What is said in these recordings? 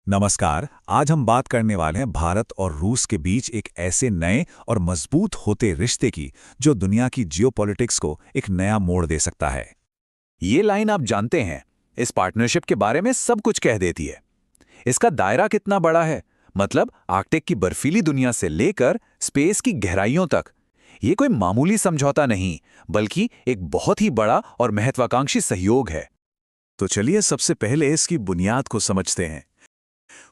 नमस्कार। आज हम बात करने वाले हैं भारत और रूस के बीच एक ऐसे नए और मजबूत होते रिश्ते की जो दुनिया की जियोपॉलिटिक्स को एक नया मोड़ दे सकता है। ये लाइन आप जानते हैं, इस पार्टनरशिप के बारे में सब कुछ कह देती है। इसका दायरा कितना बड़ा है, मतलब आर्कटिक की बर्फीली दुनिया से लेकर स्पेस की गहराइयों तक। ये कोई मामूली समझौता नहीं, बल्कि एक बहुत ही बड़ा और महत्वाकांक्षी सहयोग है। तो चलिए सबसे पहले इसकी बुनियाद को समझते हैं।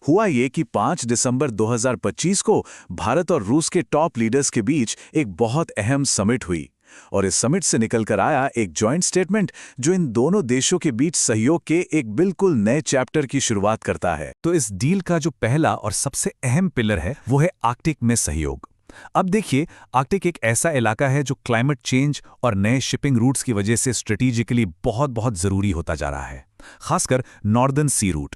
हुआ ये कि 5 दिसंबर 2025 को भारत और रूस के टॉप लीडर्स के बीच एक बहुत अहम समिट हुई और इस समिट से निकलकर आया एक जॉइंट स्टेटमेंट जो इन दोनों देशों के बीच सहयोग के एक बिल्कुल नए चैप्टर की शुरुआत करता है। तो इस डील का जो पहला और सबसे अहम पिलर है वो है आर्कटिक में सहयोग। अब देखिए, आर्कटिक एक ऐसा इलाका है जो क्लाइमेट चेंज और नए शिपिंग रूट्स की वजह से स्ट्रेटेजिकली बहुत बहुत जरूरी होता जा रहा है, खासकर नॉर्दर्न सी रूट।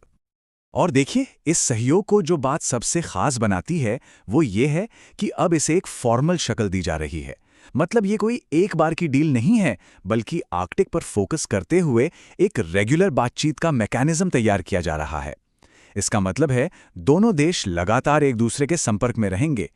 और देखिए, इस सहयोग को जो बात सबसे खास बनाती है वो ये है कि अब इसे एक फॉर्मल शक्ल दी जा रही है। मतलब ये कोई एक बार की डील नहीं है, बल्कि आर्कटिक पर फोकस करते हुए एक रेगुलर बातचीत का मैकेनिज्म तैयार किया जा रहा है। इसका मतलब है दोनों देश लगातार एक दूसरे के संपर्क में रहेंगे।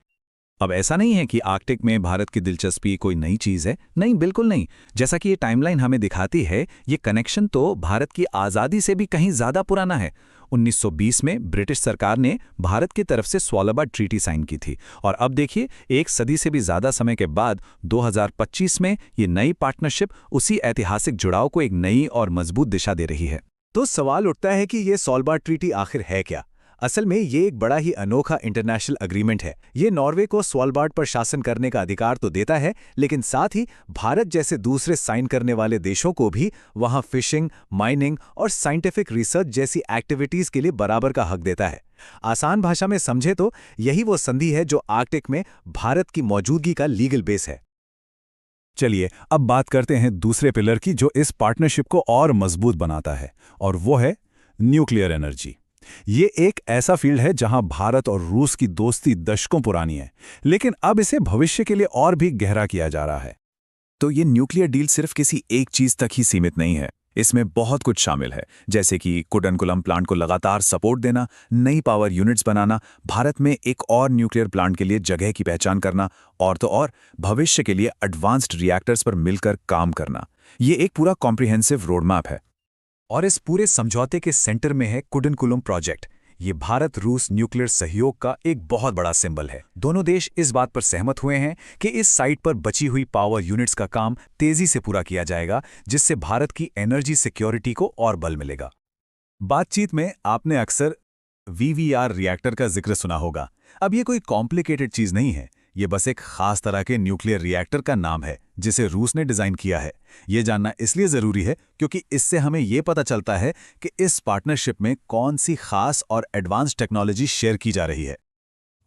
अब ऐसा नहीं है कि आर्कटिक में भारत की दिलचस्पी कोई नई चीज है, नहीं, बिल्कुल नहीं। जैसा कि ये टाइमलाइन हमें दिखाती है, ये कनेक्शन तो भारत की आज़ादी से भी कहीं ज़्यादा पुराना है। 1920 में ब्रिटिश सरकार ने भारत की तरफ से स्वालबार्ड ट्रीटी साइन की थी और अब देखिए, एक सदी से भी ज़्यादा समय के बाद 2025 में ये नई पार्टनरशिप उसी ऐतिहासिक जुड़ाव को एक नई और मजबूत दिशा दे रही है। तो सवाल उठता है कि ये स्वालबार्ड ट्रीटी आखिर है क्या? असल में ये एक बड़ा ही अनोखा इंटरनेशनल एग्रीमेंट है। ये नॉर्वे को स्वालबार्ड पर शासन करने का अधिकार तो देता है, लेकिन साथ ही भारत जैसे दूसरे साइन करने वाले देशों को भी वहां फिशिंग, माइनिंग और साइंटिफिक रिसर्च जैसी एक्टिविटीज के लिए बराबर का हक देता है। आसान भाषा में समझे तो यही वो संधि है जो आर्कटिक में भारत की मौजूदगी का लीगल बेस है। चलिए अब बात करते हैं दूसरे पिलर की जो इस पार्टनरशिप को और मजबूत बनाता है, और वो है न्यूक्लियर एनर्जी। ये एक ऐसा फील्ड है जहां भारत और रूस की दोस्ती दशकों पुरानी है, लेकिन अब इसे भविष्य के लिए और भी गहरा किया जा रहा है। तो ये न्यूक्लियर डील सिर्फ किसी एक चीज तक ही सीमित नहीं है। इसमें बहुत कुछ शामिल है, जैसे कि कुडनकुलम प्लांट को लगातार सपोर्ट देना, नई पावर यूनिट्स बनाना, भारत में एक और न्यूक्लियर प्लांट के लिए जगह की पहचान करना, और तो और भविष्य के लिए एडवांस्ड रिएक्टर्स पर मिलकर काम करना। ये एक पूरा कॉम्प्रिहेंसिव रोडमैप है। और इस पूरे समझौते के सेंटर में है कुडनकुलम प्रोजेक्ट। ये भारत रूस न्यूक्लियर सहयोग का एक बहुत बड़ा सिंबल है। दोनों देश इस बात पर सहमत हुए हैं कि इस साइट पर बची हुई पावर यूनिट्स का काम तेजी से पूरा किया जाएगा, जिससे भारत की एनर्जी सिक्योरिटी को और बल मिलेगा। बातचीत में आपने अक्सर वीवीआर रिएक्टर का जिक्र सुना होगा। अब ये कोई कॉम्प्लिकेटेड चीज नहीं है, ये बस एक खास तरह के न्यूक्लियर रिएक्टर का नाम है जिसे रूस ने डिजाइन किया है। ये जानना इसलिए जरूरी है क्योंकि इससे हमें ये पता चलता है कि इस पार्टनरशिप में कौन सी खास और एडवांस टेक्नोलॉजी शेयर की जा रही है।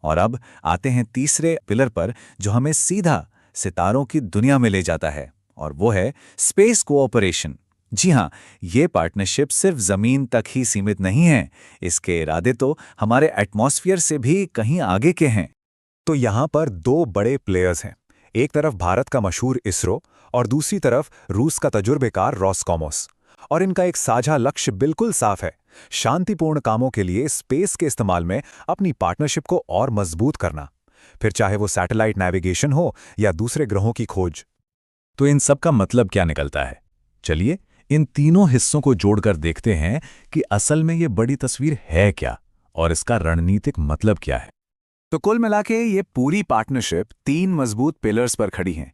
और अब आते हैं तीसरे पिलर पर जो हमें सीधा सितारों की दुनिया में ले जाता है, और वो है स्पेस कोऑपरेशन। जी हाँ, ये पार्टनरशिप सिर्फ जमीन तक ही सीमित नहीं है, इसके इरादे तो हमारे एटमॉस्फेयर से भी कहीं आगे के हैं। तो यहाँ पर दो बड़े प्लेयर्स हैं, एक तरफ भारत का मशहूर इसरो और दूसरी तरफ रूस का तजुर्बेकार रोसकॉमोस। और इनका एक साझा लक्ष्य बिल्कुल साफ है, शांतिपूर्ण कामों के लिए स्पेस के इस्तेमाल में अपनी पार्टनरशिप को और मजबूत करना, फिर चाहे वो सैटेलाइट नेविगेशन हो या दूसरे ग्रहों की खोज। तो इन सब का मतलब क्या निकलता है? चलिए इन तीनों हिस्सों को जोड़कर देखते हैं कि असल में ये बड़ी तस्वीर है क्या और इसका रणनीतिक मतलब क्या है। तो कुल मिलाके ये पूरी पार्टनरशिप 3 मजबूत पिलर्स पर खड़ी है।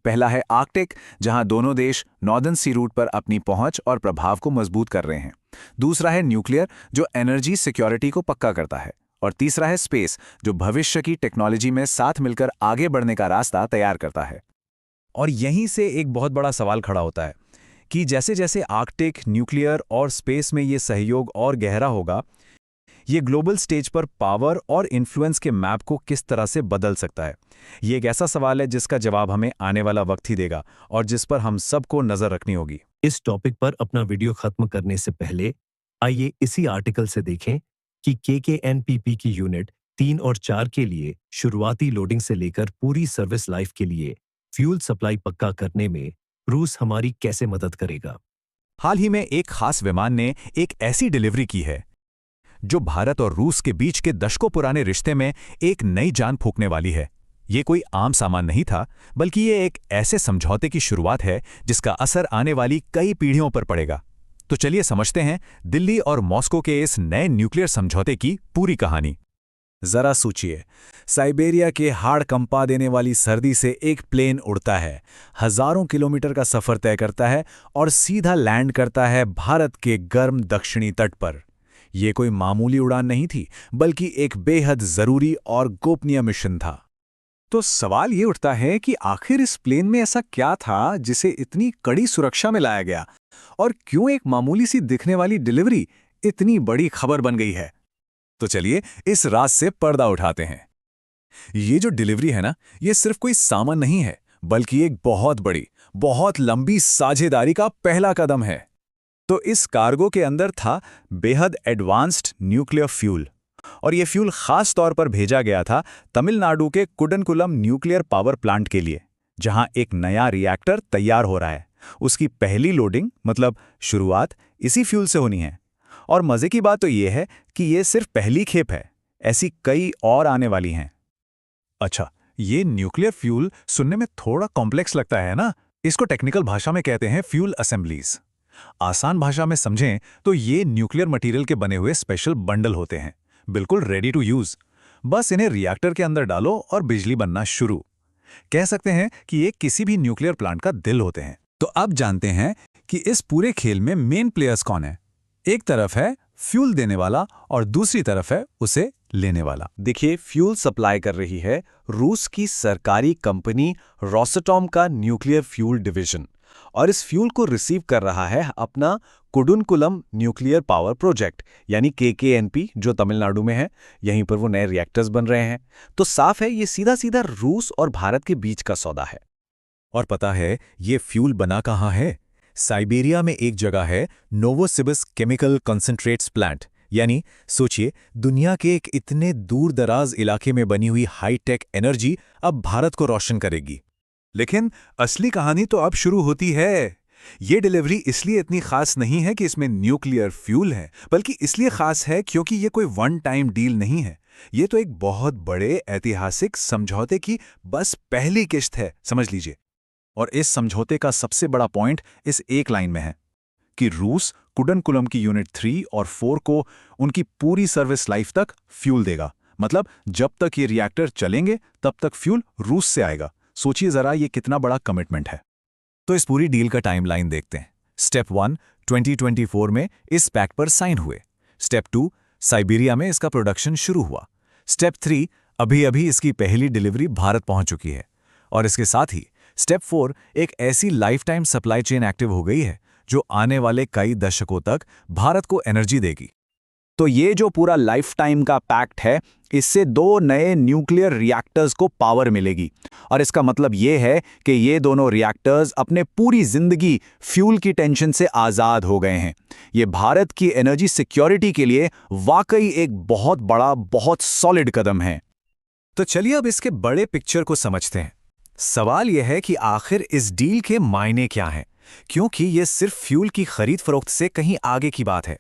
पहला है आर्कटिक, जहां दोनों देश नॉर्दर्न सी रूट पर अपनी पहुंच और प्रभाव को मजबूत कर रहे हैं। दूसरा है न्यूक्लियर, जो एनर्जी सिक्योरिटी को पक्का करता है। और तीसरा है स्पेस, जो भविष्य की टेक्नोलॉजी में साथ मिलकर आगे बढ़ने का रास्ता तैयार करता है। और यहीं से एक बहुत बड़ा सवाल खड़ा होता है कि जैसे जैसे आर्कटिक, न्यूक्लियर और स्पेस में ये सहयोग और गहरा होगा, ये ग्लोबल स्टेज पर पावर और इन्फ्लुएंस के मैप को किस तरह से बदल सकता है। ये एक ऐसा सवाल है जिसका जवाब हमें आने वाला वक्त ही देगा और जिस पर हम सबको नजर रखनी होगी। इस टॉपिक पर अपना वीडियो खत्म करने से पहले आइए इसी आर्टिकल से देखें कि केकेएनपीपी की यूनिट 3 और 4 के लिए शुरुआती लोडिंग से लेकर पूरी सर्विस लाइफ के लिए फ्यूल सप्लाई पक्का करने में रूस हमारी कैसे मदद करेगा। हाल ही में एक खास विमान ने एक ऐसी डिलीवरी की है जो भारत और रूस के बीच के दशकों पुराने रिश्ते में एक नई जान फूंकने वाली है। ये कोई आम सामान नहीं था, बल्कि ये एक ऐसे समझौते की शुरुआत है जिसका असर आने वाली कई पीढ़ियों पर पड़ेगा। तो चलिए समझते हैं दिल्ली और मॉस्को के इस नए न्यूक्लियर समझौते की पूरी कहानी। जरा सोचिए, साइबेरिया के हाड़ कंपा देने वाली सर्दी से एक प्लेन उड़ता है, हजारों किलोमीटर का सफर तय करता है और सीधा लैंड करता है भारत के गर्म दक्षिणी तट पर। यह कोई मामूली उड़ान नहीं थी, बल्कि एक बेहद जरूरी और गोपनीय मिशन था। तो सवाल ये उठता है कि आखिर इस प्लेन में ऐसा क्या था जिसे इतनी कड़ी सुरक्षा में लाया गया, और क्यों एक मामूली सी दिखने वाली डिलीवरी इतनी बड़ी खबर बन गई है। तो चलिए इस राज से पर्दा उठाते हैं। ये जो डिलीवरी है ना, ये सिर्फ कोई सामान नहीं है, बल्कि एक बहुत बड़ी, बहुत लंबी साझेदारी का पहला कदम है। तो इस कार्गो के अंदर था बेहद एडवांस्ड न्यूक्लियर फ्यूल, और ये फ्यूल खास तौर पर भेजा गया था तमिलनाडु के कुडनकुलम न्यूक्लियर पावर प्लांट के लिए, जहां एक नया रिएक्टर तैयार हो रहा है। उसकी पहली लोडिंग, मतलब शुरुआत, इसी फ्यूल से होनी है। और मजे की बात तो ये है कि ये सिर्फ पहली खेप है, ऐसी कई और आने वाली हैं। अच्छा, ये न्यूक्लियर फ्यूल सुनने में थोड़ा कॉम्प्लेक्स लगता है ना? इसको टेक्निकल भाषा में कहते हैं फ्यूल असेंबलीज। आसान भाषा में समझें तो ये न्यूक्लियर मटेरियल के बने हुए स्पेशल बंडल होते हैं, बिल्कुल रेडी टू यूज। बस इन्हें रिएक्टर के अंदर डालो और बिजली बनना शुरू। कह सकते हैं कि ये किसी भी न्यूक्लियर प्लांट का दिल होते हैं। तो अब जानते हैं कि इस पूरे खेल में मेन प्लेयर्स कौन है। एक तरफ है फ्यूल देने वाला और दूसरी तरफ है उसे लेने वाला। देखिए, फ्यूल सप्लाई कर रही है रूस की सरकारी कंपनी रोसटॉम का न्यूक्लियर फ्यूल डिवीजन, और इस फ्यूल को रिसीव कर रहा है अपना कुडनकुलम न्यूक्लियर पावर प्रोजेक्ट, यानी KKNP, जो तमिलनाडु में है। यहीं पर वो नए रिएक्टर्स बन रहे हैं। तो साफ है, ये सीधा सीधा रूस और भारत के बीच का सौदा है। और पता है ये फ्यूल बना कहाँ है? साइबेरिया में एक जगह है, नोवोसिबिर्स्क केमिकल कंसंट्रेट्स प्लांट। यानी सोचिए, दुनिया के एक इतने दूर दराज इलाके में बनी हुई हाईटेक एनर्जी अब भारत को रोशन करेगी। लेकिन असली कहानी तो अब शुरू होती है। ये डिलीवरी इसलिए इतनी खास नहीं है कि इसमें न्यूक्लियर फ्यूल है, बल्कि इसलिए खास है क्योंकि ये कोई वन टाइम डील नहीं है। ये तो एक बहुत बड़े ऐतिहासिक समझौते की बस पहली किश्त है, समझ लीजिए। और इस समझौते का सबसे बड़ा पॉइंट इस एक लाइन में है कि रूस कुडनकुलम की यूनिट 3 और 4 को उनकी पूरी सर्विस लाइफ तक फ्यूल देगा। मतलब जब तक ये रिएक्टर चलेंगे तब तक फ्यूल रूस से आएगा। सोचिए जरा, ये कितना बड़ा कमिटमेंट है। तो इस पूरी डील का टाइमलाइन देखते हैं। स्टेप 1 2024 में इस पैक्ट पर साइन हुए। स्टेप 2 साइबेरिया में इसका प्रोडक्शन शुरू हुआ। स्टेप 3 अभी इसकी पहली डिलीवरी भारत पहुंच चुकी है। और इसके साथ ही स्टेप 4 एक ऐसी life time supply chain active हो गई है जो आने वाले कई दशकों तक भारत को एनर्जी देगी। तो ये जो पूरा लाइफ टाइम का पैक्ट है, इससे 2 नए न्यूक्लियर रिएक्टर्स को पावर मिलेगी। और इसका मतलब ये है कि ये दोनों रिएक्टर्स अपने पूरी जिंदगी फ्यूल की टेंशन से आज़ाद हो गए हैं। ये भारत की एनर्जी सिक्योरिटी के लिए वाकई एक बहुत बड़ा, बहुत सॉलिड कदम है। तो चलिए अब इसके बड़े पिक्चर को समझते हैं। सवाल यह है कि आखिर इस डील के मायने क्या हैं, क्योंकि यह सिर्फ फ्यूल की खरीद फरोख्त से कहीं आगे की बात है।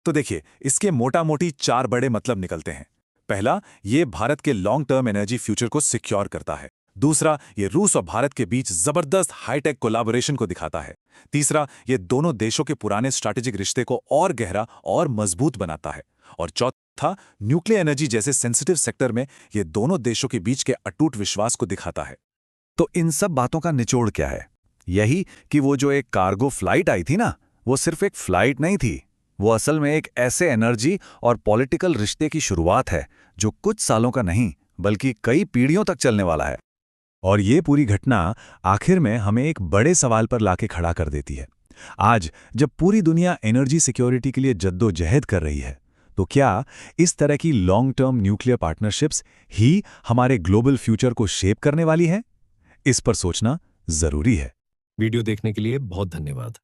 तो देखिए, इसके मोटा मोटी 4 बड़े मतलब निकलते हैं। पहला, ये भारत के लॉन्ग टर्म एनर्जी फ्यूचर को सिक्योर करता है। दूसरा, ये रूस और भारत के बीच जबरदस्त हाईटेक कोलैबोरेशन को दिखाता है। तीसरा, ये दोनों देशों के पुराने स्ट्रैटेजिक रिश्ते को और गहरा और मजबूत बनाता है। और चौथा, न्यूक्लियर एनर्जी जैसे सेंसिटिव सेक्टर में ये दोनों देशों के बीच के अटूट विश्वास को दिखाता है। तो इन सब बातों का निचोड़ क्या है? यही कि वो जो एक कार्गो फ्लाइट आई थी ना, वो सिर्फ एक फ्लाइट नहीं थी। वो असल में एक ऐसे एनर्जी और पॉलिटिकल रिश्ते की शुरुआत है जो कुछ सालों का नहीं, बल्कि कई पीढ़ियों तक चलने वाला है। और ये पूरी घटना आखिर में हमें एक बड़े सवाल पर लाके खड़ा कर देती है। आज जब पूरी दुनिया एनर्जी सिक्योरिटी के लिए जद्दोजहद कर रही है, तो क्या इस तरह की लॉन्ग टर्म न्यूक्लियर पार्टनरशिप्स ही हमारे ग्लोबल फ्यूचर को शेप करने वाली है? इस पर सोचना जरूरी है। वीडियो देखने के लिए बहुत धन्यवाद।